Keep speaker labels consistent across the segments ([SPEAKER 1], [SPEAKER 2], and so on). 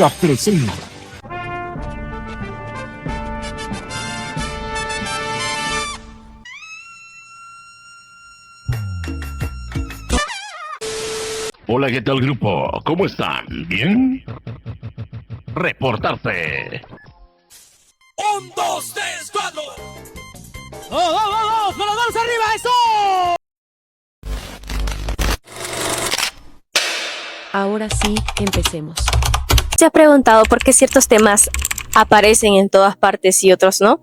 [SPEAKER 1] Televisa presenta.
[SPEAKER 2] Hola, ¿qué tal, grupo? ¿Cómo están? ¿Bien? Reportarse.
[SPEAKER 3] 1, 2, 3, 4. ¡Vamos! ¡Con las manos arriba! ¡Eso!
[SPEAKER 4] Ahora sí, empecemos.
[SPEAKER 5] ¿Se ha preguntado por qué ciertos temas aparecen en todas partes y otros no?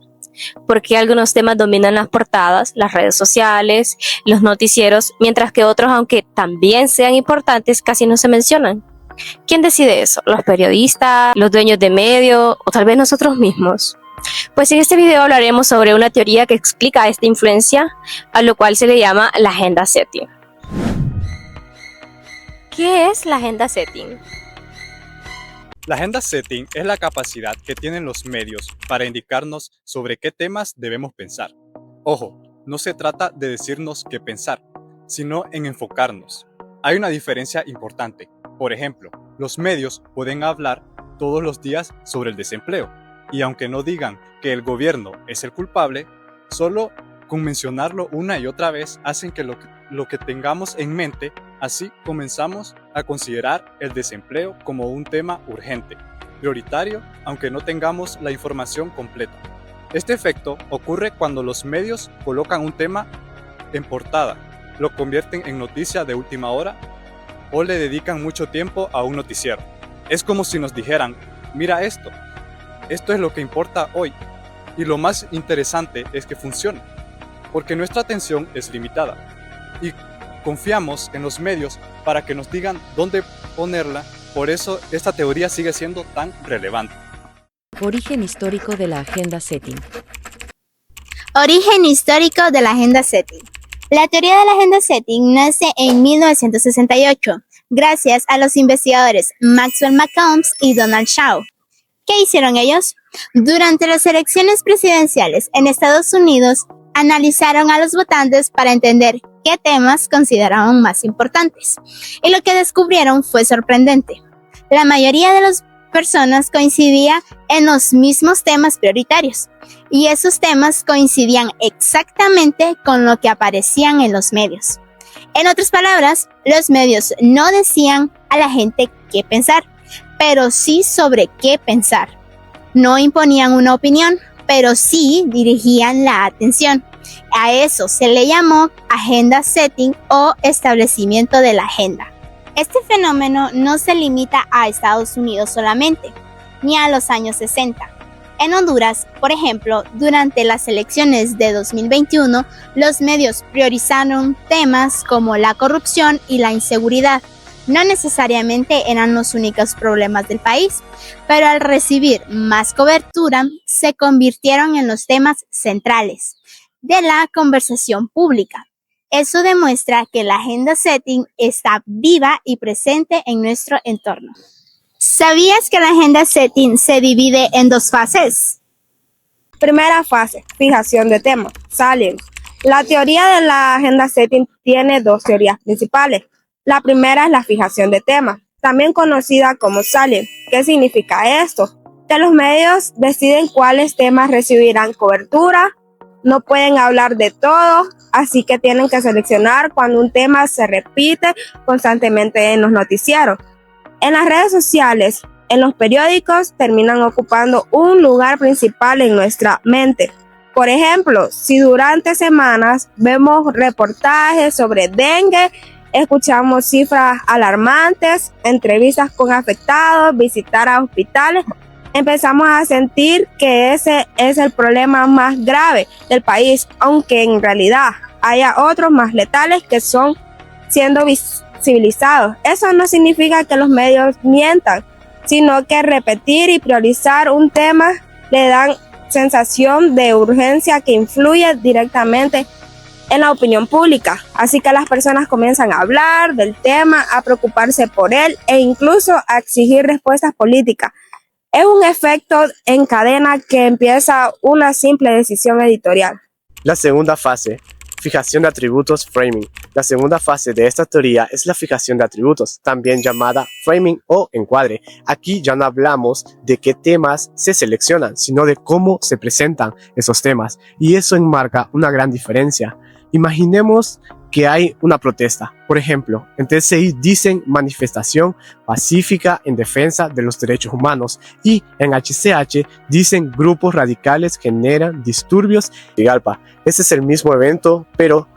[SPEAKER 5] ¿Por qué algunos temas dominan las portadas, las redes sociales, los noticieros, mientras que otros, aunque también sean importantes, casi no se mencionan? ¿Quién decide eso? ¿Los periodistas, los dueños de medios o tal vez nosotros mismos? Pues en este video hablaremos sobre una teoría que explica esta influencia, a lo cual se le llama la agenda setting. ¿Qué es la agenda setting?
[SPEAKER 6] La agenda setting es la capacidad que tienen los medios para indicarnos sobre qué temas debemos pensar. Ojo, no se trata de decirnos qué pensar, sino en enfocarnos. Hay una diferencia importante. Por ejemplo, los medios pueden hablar todos los días sobre el desempleo, y aunque no digan que el gobierno es el culpable, solo con mencionarlo una y otra vez hacen que lo que tengamos en mente. Así comenzamos a considerar el desempleo como un tema urgente, prioritario, aunque no tengamos la información completa. Este efecto ocurre cuando los medios colocan un tema en portada, lo convierten en noticia de última hora o le dedican mucho tiempo a un noticiero. Es como si nos dijeran: mira esto es lo que importa hoy. Y lo más interesante es que funciona, porque nuestra atención es limitada y confiamos en los medios para que nos digan dónde ponerla. Por eso esta teoría sigue siendo tan relevante.
[SPEAKER 4] Origen histórico de la agenda setting.
[SPEAKER 7] Origen histórico de la agenda setting. La teoría de la agenda setting nace en 1968, gracias a los investigadores Maxwell McCombs y Donald Shaw. ¿Qué hicieron ellos? Durante las elecciones presidenciales en Estados Unidos, analizaron a los votantes para entender qué temas consideraban más importantes. Y lo que descubrieron fue sorprendente. La mayoría de las personas coincidía en los mismos temas prioritarios. Y esos temas coincidían exactamente con lo que aparecían en los medios. En otras palabras, los medios no decían a la gente qué pensar, pero sí sobre qué pensar. No imponían una opinión, pero sí dirigían la atención. A eso se le llamó agenda setting o establecimiento de la agenda. Este fenómeno no se limita a Estados Unidos solamente, ni a los años 60. En Honduras, por ejemplo, durante las elecciones de 2021, los medios priorizaron temas como la corrupción y la inseguridad. No necesariamente eran los únicos problemas del país, pero al recibir más cobertura, se convirtieron en los temas centrales de la conversación pública. Eso demuestra que la agenda setting está viva y presente en nuestro entorno. ¿Sabías que la agenda setting se divide en dos fases?
[SPEAKER 8] Primera fase, fijación de temas, salience. La teoría de la agenda setting tiene dos teorías principales. La primera es la fijación de temas, también conocida como salience. ¿Qué significa esto? Que los medios deciden cuáles temas recibirán cobertura. No pueden hablar de todo, así que tienen que seleccionar cuando un tema se repite constantemente en los noticieros. En las redes sociales, en los periódicos, terminan ocupando un lugar principal en nuestra mente. Por ejemplo, si durante semanas vemos reportajes sobre dengue, escuchamos cifras alarmantes, entrevistas con afectados, visitar a hospitales, empezamos a sentir que ese es el problema más grave del país, aunque en realidad haya otros más letales que son siendo visibilizados. Eso no significa que los medios mientan, sino que repetir y priorizar un tema le dan sensación de urgencia que influye directamente en la opinión pública. Así que las personas comienzan a hablar del tema, a preocuparse por él e incluso a exigir respuestas políticas. Es un efecto en cadena que empieza una simple decisión editorial.
[SPEAKER 9] La segunda fase,
[SPEAKER 1] Fijación de atributos, framing. La segunda fase de esta teoría es la fijación de atributos, también llamada framing o encuadre. Aquí ya no hablamos de qué temas se seleccionan, sino de cómo se presentan esos temas, y eso enmarca una gran diferencia. Imaginemos que hay una protesta. Por ejemplo, en TCI dicen manifestación pacífica en defensa de los derechos humanos, y en HCH dicen grupos radicales generan disturbios en Galpa. Ese es el mismo evento, pero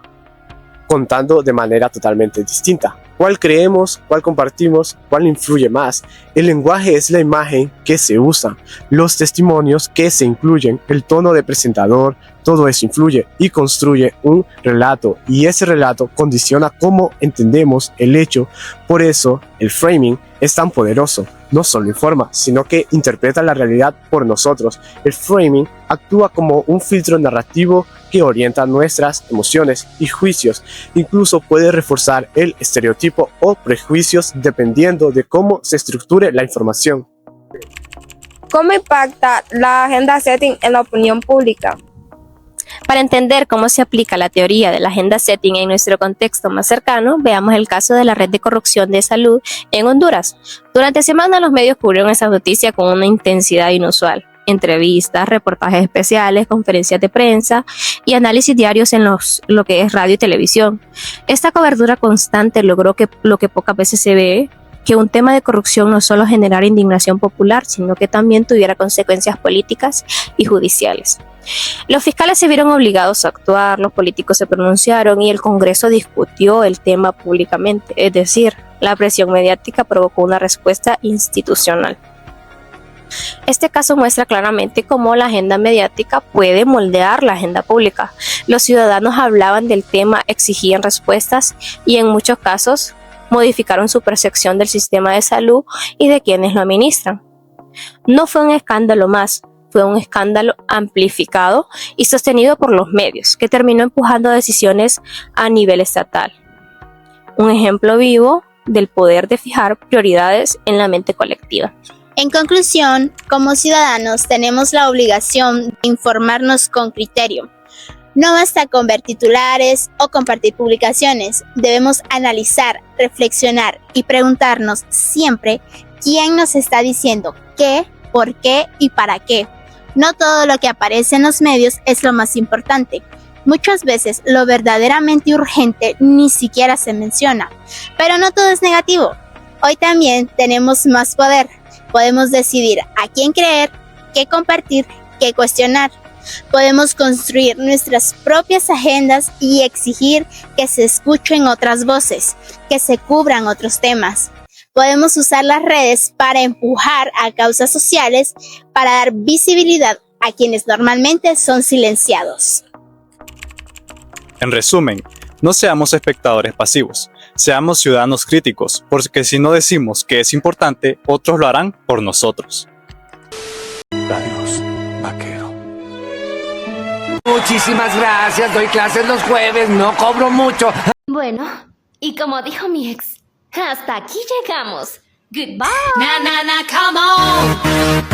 [SPEAKER 1] contando de manera totalmente distinta. ¿Cuál creemos? ¿Cuál compartimos? ¿Cuál influye más? El lenguaje es la imagen que se usa, los testimonios que se incluyen, el tono de presentador, todo eso influye y construye un relato, y ese relato condiciona cómo entendemos el hecho. Por eso el framing es tan poderoso. No solo informa, sino que interpreta la realidad por nosotros. El framing actúa como un filtro narrativo que orienta nuestras emociones y juicios. Incluso puede reforzar el estereotipo o prejuicios dependiendo de cómo se estructure la información.
[SPEAKER 8] ¿Cómo impacta la agenda setting en la opinión pública?
[SPEAKER 5] Para entender cómo se aplica la teoría de la agenda setting en nuestro contexto más cercano, veamos el caso de la red de corrupción de salud en Honduras. Durante semanas los medios cubrieron esa noticia con una intensidad inusual. Entrevistas, reportajes especiales, conferencias de prensa y análisis diarios en lo que es radio y televisión. Esta cobertura constante logró que lo que pocas veces se ve, que un tema de corrupción no solo generara indignación popular, sino que también tuviera consecuencias políticas y judiciales. Los fiscales se vieron obligados a actuar, los políticos se pronunciaron y el Congreso discutió el tema públicamente, es decir, la presión mediática provocó una respuesta institucional. Este caso muestra claramente cómo la agenda mediática puede moldear la agenda pública. Los ciudadanos hablaban del tema, exigían respuestas y en muchos casos modificaron su percepción del sistema de salud y de quienes lo administran. No fue un escándalo más, fue un escándalo amplificado y sostenido por los medios, que terminó empujando decisiones a nivel estatal. Un ejemplo vivo del poder de fijar prioridades en la mente colectiva.
[SPEAKER 7] En conclusión, como ciudadanos tenemos la obligación de informarnos con criterio. No basta con ver titulares o compartir publicaciones. Debemos analizar, reflexionar y preguntarnos siempre quién nos está diciendo qué, por qué y para qué. No todo lo que aparece en los medios es lo más importante. Muchas veces lo verdaderamente urgente ni siquiera se menciona. Pero no todo es negativo. Hoy también tenemos más poder. Podemos decidir a quién creer, qué compartir, qué cuestionar. Podemos construir nuestras propias agendas y exigir que se escuchen otras voces, que se cubran otros temas. Podemos usar las redes para empujar a causas sociales, para dar visibilidad a quienes normalmente son silenciados.
[SPEAKER 6] En resumen, no seamos espectadores pasivos, seamos ciudadanos críticos, porque si no decimos que es importante, otros lo harán por nosotros.
[SPEAKER 3] Adiós, vaquero.
[SPEAKER 9] Muchísimas gracias, doy clases los jueves, no cobro mucho.
[SPEAKER 10] Bueno, y como dijo mi ex, hasta aquí llegamos. Goodbye. Na, na, na, come on.